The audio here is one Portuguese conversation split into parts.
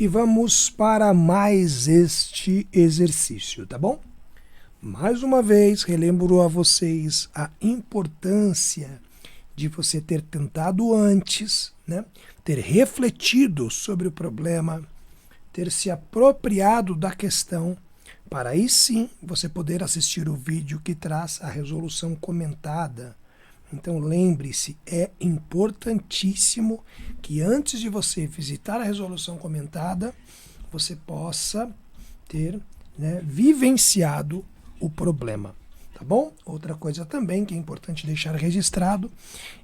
E vamos para mais este exercício, tá bom? Mais uma vez, relembro a vocês a importância de você ter tentado antes, né? Ter refletido sobre o problema, ter se apropriado da questão, para aí sim você poder assistir o vídeo que traz a resolução comentada. Então lembre-se, é importantíssimo que antes de você visitar a resolução comentada, você possa ter, né, vivenciado o problema. Tá bom? Outra coisa também que é importante deixar registrado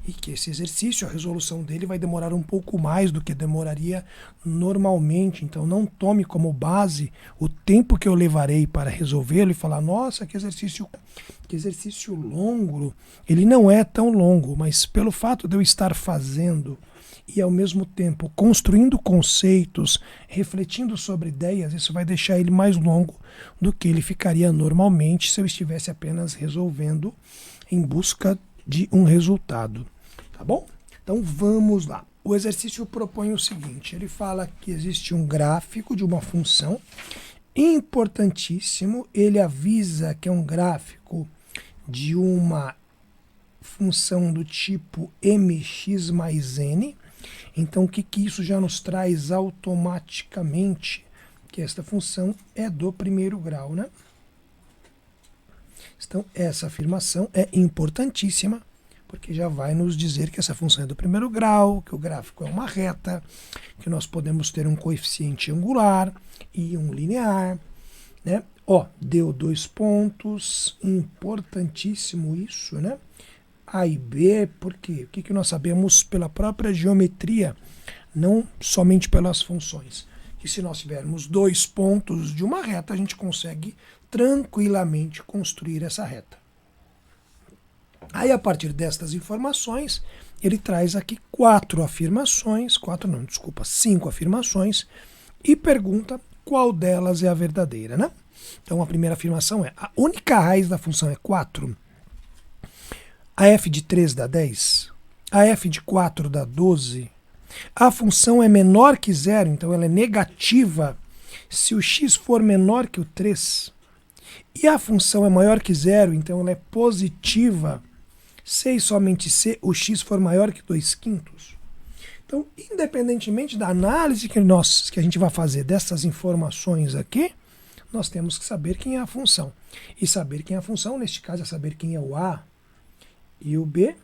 e que esse exercício, a resolução dele vai demorar um pouco mais do que demoraria normalmente. Então não tome como base o tempo que eu levarei para resolvê-lo e falar, nossa, que exercício longo. Ele não é tão longo, mas pelo fato de eu estar fazendo e ao mesmo tempo construindo conceitos, refletindo sobre ideias, isso vai deixar ele mais longo do que ele ficaria normalmente se eu estivesse apenas resolvendo em busca de um resultado. Tá bom? Então vamos lá. O exercício propõe o seguinte, ele fala que existe um gráfico de uma função importantíssimo, ele avisa que é um gráfico de uma função do tipo mx mais n. Então, o que isso já nos traz automaticamente? Que esta função é do primeiro grau, né? Então, essa afirmação é importantíssima, porque já vai nos dizer que essa função é do primeiro grau, que o gráfico é uma reta, que nós podemos ter um coeficiente angular e um linear, né? Ó, deu 2 pontos, importantíssimo isso, né? A e B, por quê? O que nós sabemos pela própria geometria, não somente pelas funções? Que se nós tivermos 2 pontos de uma reta, a gente consegue tranquilamente construir essa reta. Aí, a partir destas informações, ele traz aqui 5 afirmações, e pergunta qual delas é a verdadeira, né? Então, a primeira afirmação é, a única raiz da função é 4. A f de 3 dá 10, a f de 4 dá 12, a função é menor que 0, então ela é negativa se o x for menor que o 3, e a função é maior que 0, então ela é positiva se e somente se o x for maior que 2/5. Então, independentemente da análise que a gente vai fazer dessas informações aqui, nós temos que saber quem é a função. E saber quem é a função, neste caso, é saber quem é o a e o b,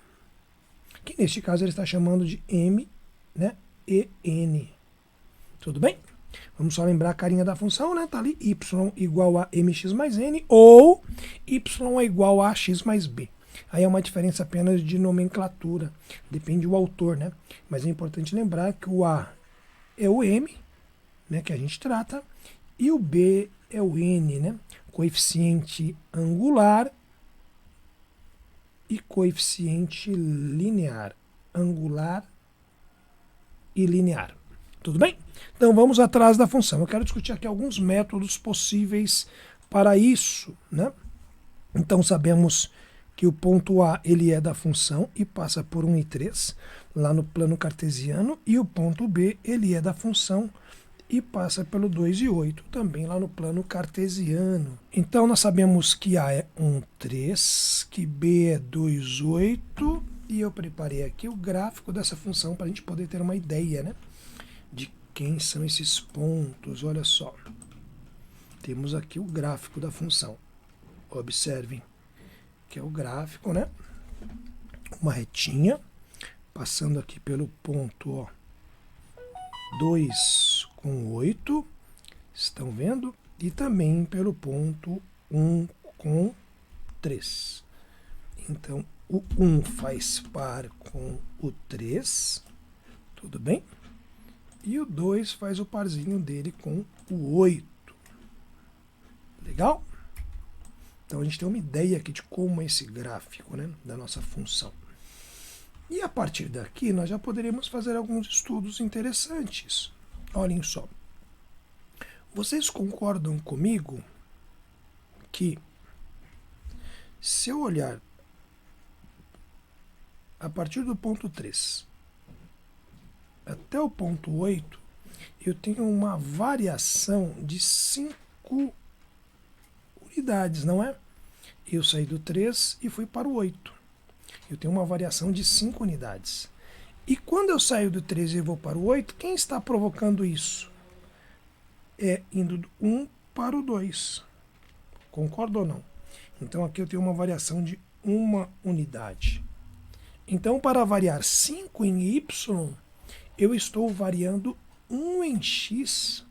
que neste caso ele está chamando de m, né, e n. Tudo bem? Vamos só lembrar a carinha da função, né? Tá ali y igual a mx mais n ou y é igual a x mais b. Aí é uma diferença apenas de nomenclatura, depende do autor, né? Mas é importante lembrar que o a é o m, né, que a gente trata, e o b é o n, né? Coeficiente angular e coeficiente linear, angular e linear. Tudo bem? Então vamos atrás da função. Eu quero discutir aqui alguns métodos possíveis para isso, né? Então sabemos que o ponto A ele é da função e passa por 1 e 3 lá no plano cartesiano, e o ponto B ele é da função e passa pelo 2 e 8, também lá no plano cartesiano. Então nós sabemos que A é 1, 3, que B é 2, 8, e eu preparei aqui o gráfico dessa função para a gente poder ter uma ideia, né, de quem são esses pontos. Olha só, temos aqui o gráfico da função. Observem que é o gráfico, né, uma retinha, passando aqui pelo ponto, ó, 2 com 8, estão vendo? E também pelo ponto 1 com 3. Então, o 1 faz par com o 3, tudo bem? E o 2 faz o parzinho dele com o 8. Legal? Então, a gente tem uma ideia aqui de como é esse gráfico, né, da nossa função. E a partir daqui, nós já poderíamos fazer alguns estudos interessantes. Olhem só. Vocês concordam comigo que, se eu olhar a partir do ponto 3 até o ponto 8, eu tenho uma variação de 5 unidades, não é? Eu saí do 3 e fui para o 8. Eu tenho uma variação de 5 unidades. E quando eu saio do 3 e vou para o 8, quem está provocando isso? É indo do 1 para o 2. Concorda ou não? Então aqui eu tenho uma variação de 1 unidade. Então, para variar 5 em y, eu estou variando 1 em x.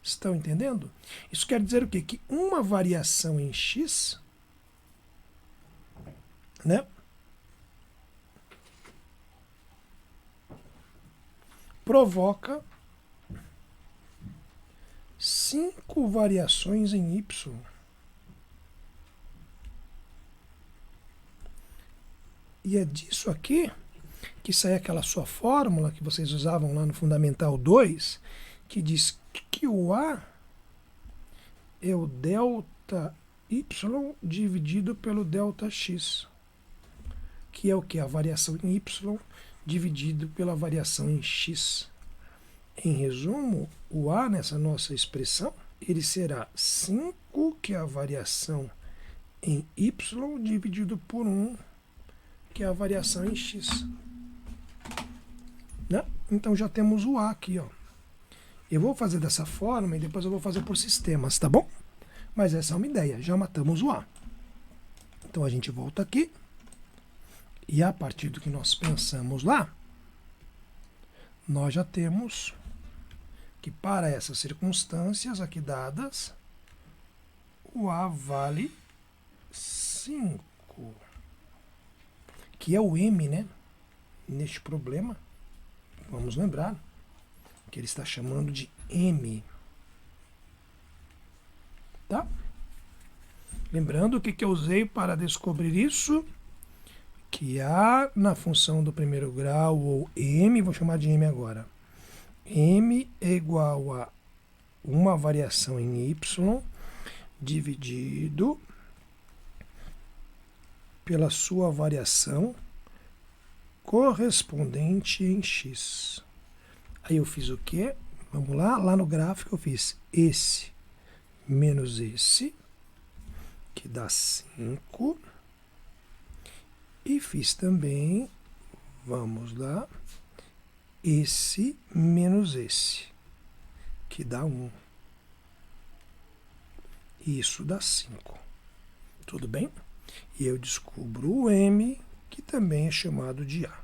Estão entendendo? Isso quer dizer o quê? Que uma variação em x, né, provoca 5 variações em y. E é disso aqui que sai aquela sua fórmula que vocês usavam lá no Fundamental 2, que diz que o A é o delta y dividido pelo delta x, que é o que? A variação em y dividido pela variação em x. Em resumo, o A nessa nossa expressão, ele será 5, que é a variação em y, dividido por 1, que é a variação em x. Né? Então já temos o A aqui, ó. Eu vou fazer dessa forma e depois eu vou fazer por sistemas, tá bom? Mas essa é uma ideia, já matamos o A. Então a gente volta aqui. E a partir do que nós pensamos lá, nós já temos que para essas circunstâncias aqui dadas, o A vale 5. Que é o M, né? Neste problema, vamos lembrar que ele está chamando de M. Tá? Lembrando o que eu usei para descobrir isso, que A na função do primeiro grau, ou M, vou chamar de M agora. M é igual a uma variação em y dividido pela sua variação correspondente em x. Aí eu fiz o quê? Vamos lá, lá no gráfico eu fiz esse menos esse, que dá 5. E fiz também, vamos lá, esse menos esse, que dá 1. Isso dá 5. Tudo bem? E eu descubro o M, que também é chamado de A,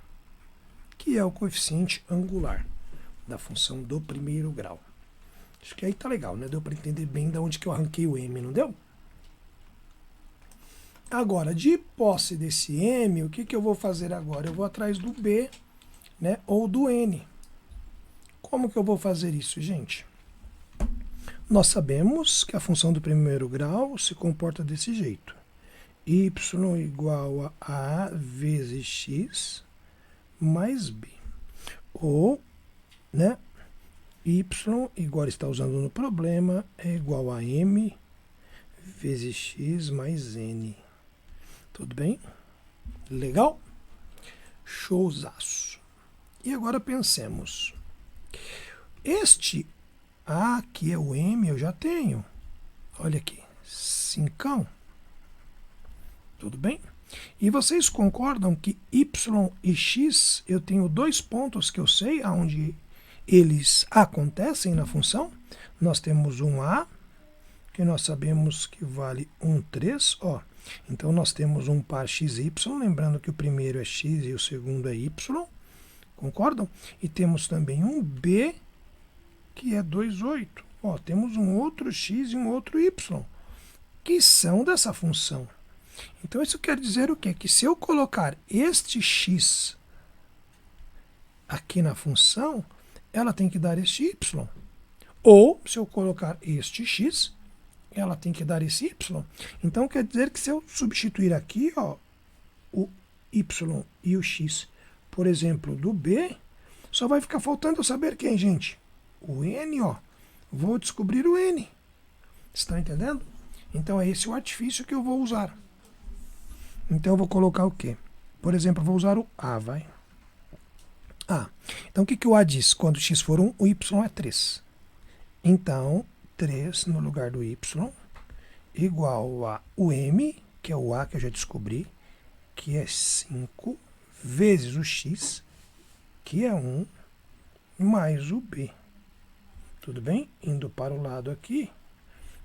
que é o coeficiente angular da função do primeiro grau. Acho que aí tá legal, né? Deu para entender bem de onde que eu arranquei o M, não deu? Agora, de posse desse M, o que eu vou fazer agora? Eu vou atrás do B, né? Ou do N. Como que eu vou fazer isso, gente? Nós sabemos que a função do primeiro grau se comporta desse jeito. Y igual a vezes x mais b. Ou, né, y, igual está usando no problema, é igual a m vezes x mais n. Tudo bem? Legal? Showzaço. E agora pensemos. Este A, que é o m, eu já tenho. Olha aqui, 5. Tudo bem? E vocês concordam que y e x, eu tenho 2 pontos que eu sei aonde eles acontecem na função? Nós temos um A, que nós sabemos que vale 1/3, ó. Então nós temos um par xy, lembrando que o primeiro é x e o segundo é y. Concordam? E temos também um B, que é 2/8. Ó, temos um outro x e um outro y, que são dessa função. Então isso quer dizer o quê? Que se eu colocar este x aqui na função, ela tem que dar este y. Ou, se eu colocar este x, ela tem que dar esse y. Então quer dizer que se eu substituir aqui, ó, o y e o x, por exemplo, do B, só vai ficar faltando eu saber quem, gente? O n, ó. Vou descobrir o n. Estão entendendo? Então é esse o artifício que eu vou usar. Então eu vou colocar o quê? Por exemplo, eu vou usar o A, vai. A. Então, o que o A diz? Quando x for 1, o y é 3. Então, 3 no lugar do y igual a o m, que é o A que eu já descobri, que é 5, vezes o x, que é 1, mais o b. Tudo bem? Indo para o lado aqui,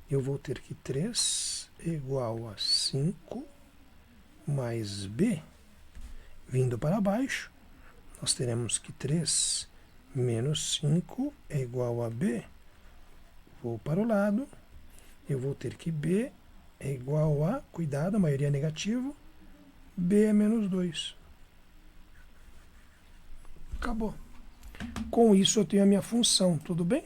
eu vou ter que 3 igual a 5 mais b. Vindo para baixo, nós teremos que 3 menos 5 é igual a b. Vou para o lado, eu vou ter que b é igual a, cuidado, a maioria é negativo, b é menos 2. Acabou. Com isso eu tenho a minha função, tudo bem?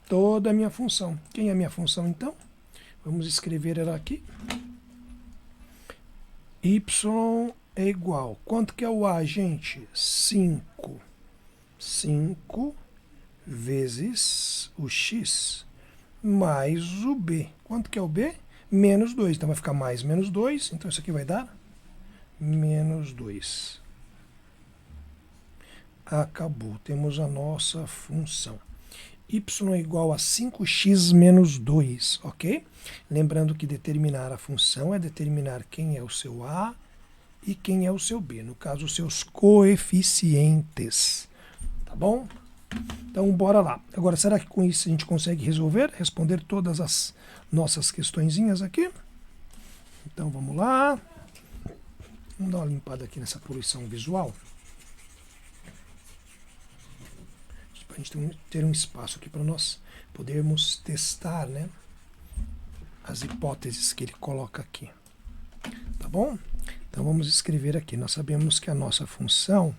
Toda a minha função. Quem é a minha função, então? Vamos escrever ela aqui. Y é igual. Quanto que é o A, gente? 5. 5 vezes o x mais o b. Quanto que é o b? Menos 2. Então vai ficar mais menos 2. Então isso aqui vai dar menos 2. Acabou. Temos a nossa função. Y é igual a 5x menos 2, ok? Lembrando que determinar a função é determinar quem é o seu A e quem é o seu B. No caso, os seus coeficientes. Tá bom? Então, bora lá. Agora, será que com isso a gente consegue responder todas as nossas questõezinhas aqui? Então, vamos lá. Vamos dar uma limpada aqui nessa poluição visual. Para a gente ter um espaço aqui para nós podermos testar, né, as hipóteses que ele coloca aqui. Tá bom? Então, vamos escrever aqui. Nós sabemos que a nossa função,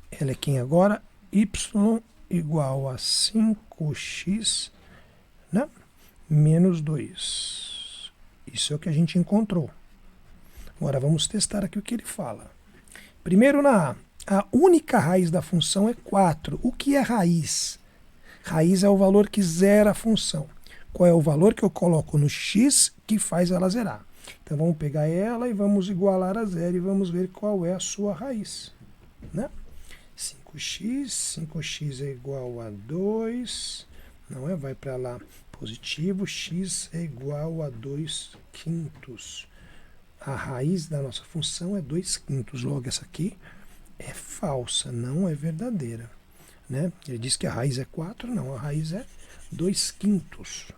ela é quem agora? Y igual a 5x, né, menos 2. Isso é o que a gente encontrou. Agora, vamos testar aqui o que ele fala. Primeiro, na A. A única raiz da função é 4. O que é raiz? Raiz é o valor que zera a função. Qual é o valor que eu coloco no x que faz ela zerar? Então, vamos pegar ela e vamos igualar a zero e vamos ver qual é a sua raiz, né? 5x é igual a 2, não é? Vai para lá positivo, x é igual a 2/5. A raiz da nossa função é 2/5. Logo, essa aqui é falsa, não é verdadeira, né? Ele diz que a raiz é 4, não, a raiz é 2/5.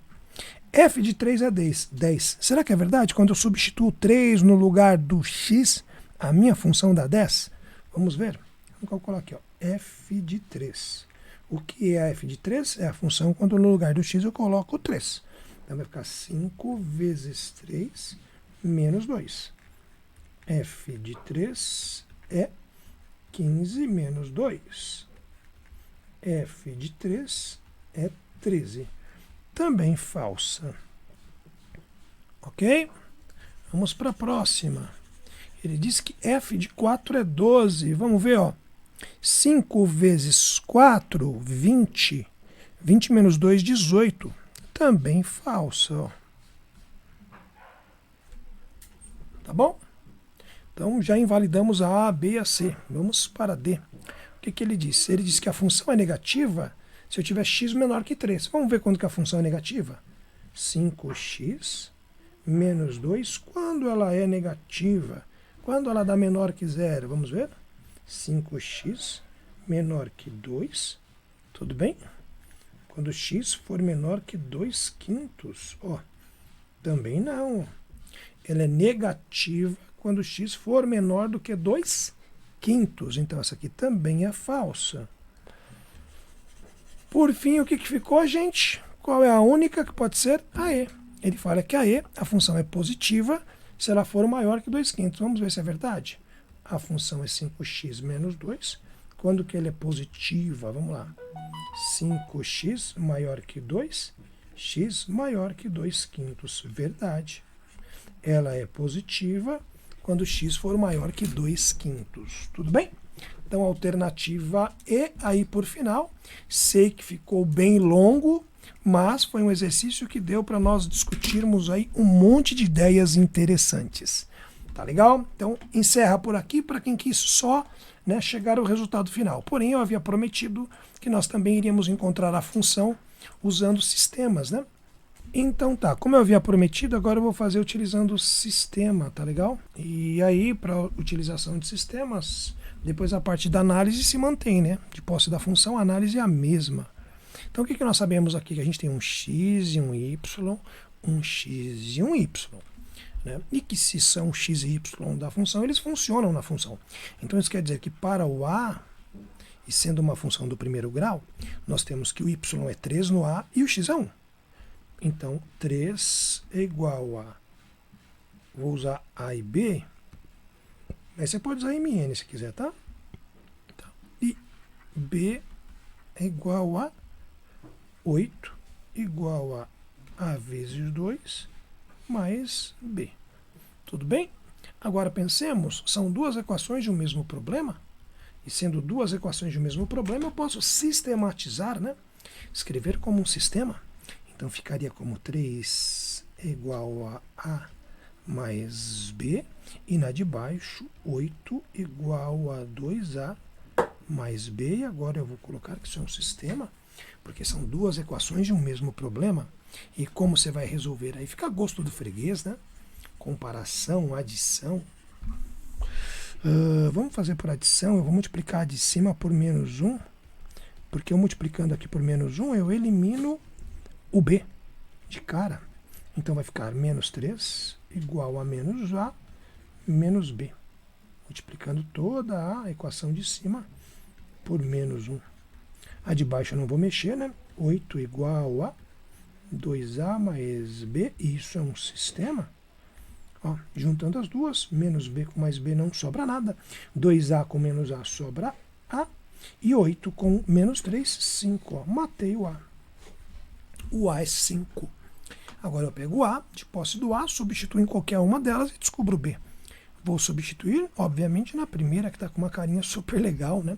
F de 3 é 10. Será que é verdade? Quando eu substituo 3 no lugar do x, a minha função dá 10? Vamos ver. Vamos calcular aqui, ó. F de 3. O que é a f de 3? É a função quando no lugar do x eu coloco 3. Então vai ficar 5 vezes 3 menos 2. F de 3 é 15 menos 2. F de 3 é 13. Também falsa. Ok? Vamos para a próxima. Ele diz que f de 4 é 12. Vamos ver, ó. 5 vezes 4, 20. 20 menos 2, 18. Também falsa, ó. Tá bom? Então, já invalidamos a A, B e a C. Vamos para a D. O que ele diz? Ele diz que a função é negativa se eu tiver x menor que 3. Vamos ver quando que a função é negativa. 5x menos 2, quando ela é negativa? Quando ela dá menor que 0? Vamos ver? 5x menor que 2. Tudo bem? Quando x for menor que 2/5. Ó, também não. Ela é negativa quando x for menor do que 2/5. Então, essa aqui também é falsa. Por fim, o que ficou, gente? Qual é a única que pode ser? A E. Ele fala que a E, a função é positiva se ela for maior que 2/5. Vamos ver se é verdade. A função é 5x menos 2. Quando que ela é positiva? Vamos lá. 5x maior que 2, x maior que 2/5. Verdade. Ela é positiva quando x for maior que 2/5. Tudo bem? Então, alternativa E, aí por final. Sei que ficou bem longo, mas foi um exercício que deu para nós discutirmos aí um monte de ideias interessantes. Tá legal? Então, encerra por aqui para quem quis só, né, chegar ao resultado final. Porém, eu havia prometido que nós também iríamos encontrar a função usando sistemas, né? Então tá, como eu havia prometido, agora eu vou fazer utilizando o sistema, tá legal? E aí, para utilização de sistemas, depois a parte da análise se mantém, né? De posse da função, a análise é a mesma. Então o que nós sabemos aqui? Que a gente tem um x e um y, um x e um y. Né? E que se são x e y da função, eles funcionam na função. Então isso quer dizer que para o a, e sendo uma função do primeiro grau, nós temos que o y é 3 no a e o x é 1. Então 3 é igual a, vou usar a e b, mas você pode usar mn se quiser, tá? E b é igual a 8 igual a vezes 2 mais b. Tudo bem? Agora pensemos, são duas equações de um mesmo problema, e sendo duas equações de um mesmo problema, eu posso sistematizar, né? Escrever como um sistema. Então ficaria como 3 é igual a mais b, e na de baixo, 8 igual a 2a mais b, e agora eu vou colocar que isso é um sistema, porque são duas equações de um mesmo problema. E como você vai resolver? Aí fica a gosto do freguês, né? Comparação, adição. Vamos fazer por adição. Eu vou multiplicar a de cima por menos 1, porque eu multiplicando aqui por menos 1, eu elimino o b de cara. Então vai ficar menos 3 igual a menos a menos b. Multiplicando toda a equação de cima por menos 1. A de baixo eu não vou mexer, né? 8 igual a 2a mais b, isso é um sistema. Ó, juntando as duas, menos b com mais b não sobra nada. 2a com menos a sobra a. E 8 com menos 3, 5. Ó, matei o a. O a é 5. Agora eu pego o a, de posse do a, substituo em qualquer uma delas e descubro o b. Vou substituir, obviamente, na primeira, que está com uma carinha super legal, né?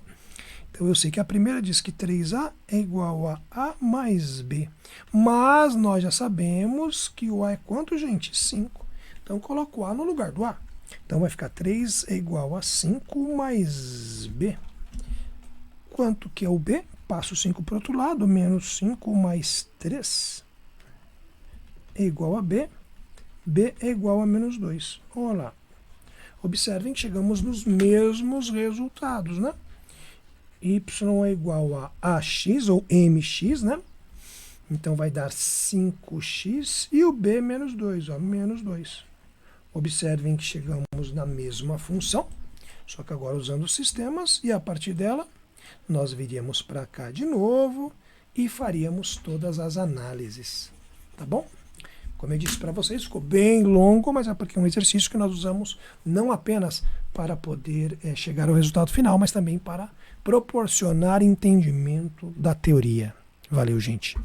Então eu sei que a primeira diz que 3a é igual a mais b. Mas nós já sabemos que o a é quanto, gente? 5. Então eu coloco o a no lugar do a. Então vai ficar 3 é igual a 5 mais b. Quanto que é o b? Passo 5 para o outro lado, menos 5 mais 3 é igual a b. b é igual a menos 2. Olha lá. Observem que chegamos nos mesmos resultados, né? Y é igual a ax ou mx, né? Então vai dar 5x e o b menos 2, ó, menos 2. Observem que chegamos na mesma função, só que agora usando sistemas, e a partir dela nós viríamos para cá de novo e faríamos todas as análises, tá bom? Como eu disse para vocês, ficou bem longo, mas é porque é um exercício que nós usamos não apenas para poder chegar ao resultado final, mas também para proporcionar entendimento da teoria. Valeu, gente!